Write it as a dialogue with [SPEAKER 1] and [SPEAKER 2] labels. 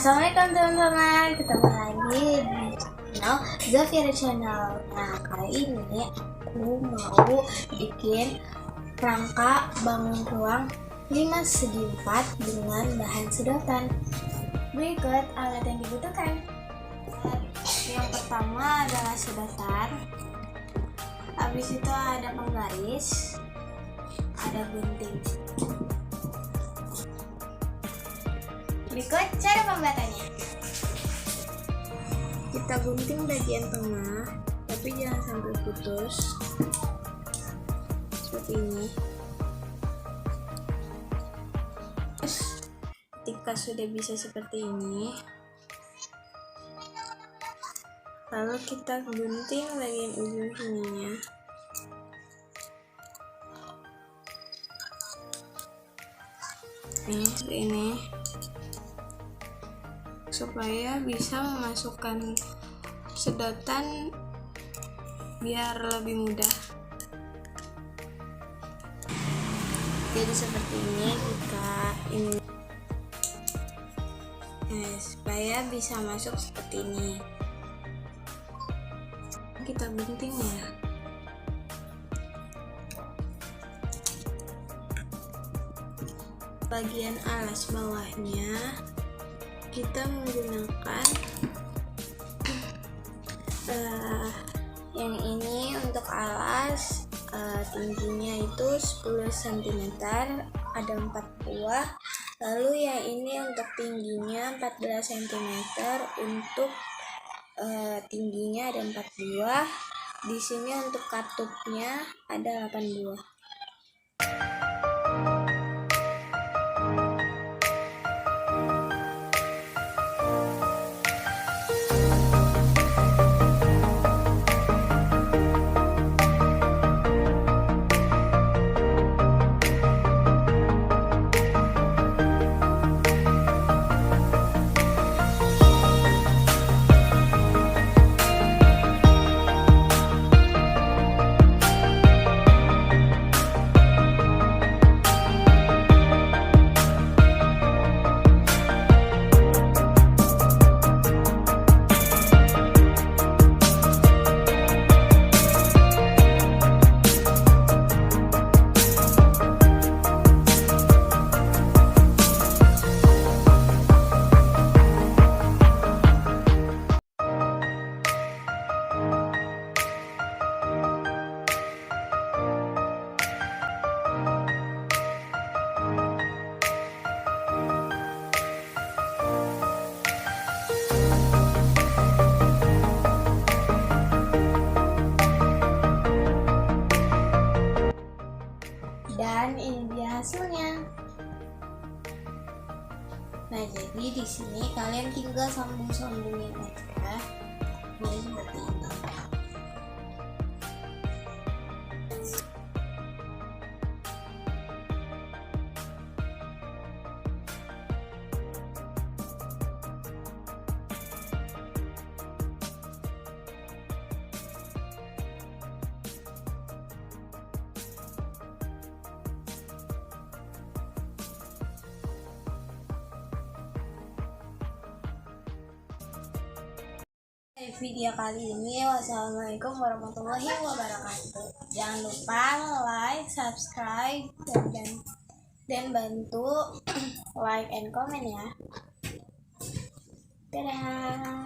[SPEAKER 1] Assalamualaikum teman-teman, ketemu lagi di channel Zafira Channel. Nah, kali ini aku mau bikin rangka bangun ruang 5 segi 4 dengan bahan sedotan. Berikut alat yang dibutuhkan. Yang pertama adalah sedotan. Habis itu ada penggaris, ada gunting. Berikut cara pembuatannya. Kita gunting bagian tengah, tapi jangan sampai putus. Seperti ini. Ketika sudah bisa seperti ini, lalu kita gunting bagian ujung sininya. Ini seperti ini, supaya bisa memasukkan sedotan biar lebih mudah. Jadi seperti ini jika ini, supaya bisa masuk seperti ini. Kita gunting ya. Bagian alas bawahnya kita menggunakan yang ini untuk alas, tingginya itu 10 cm, ada 4 buah. Lalu yang ini untuk tingginya 14 cm, untuk tingginya ada 4 buah. Di sini untuk katupnya ada 8 buah. Dan ini dia hasilnya. Nah, jadi di sini kalian tinggal sambung-sambungin aja. Jadi seperti ini. Video kali ini, wassalamualaikum warahmatullahi wabarakatuh. Jangan lupa like, subscribe, dan bantu like and comment ya. Dadah.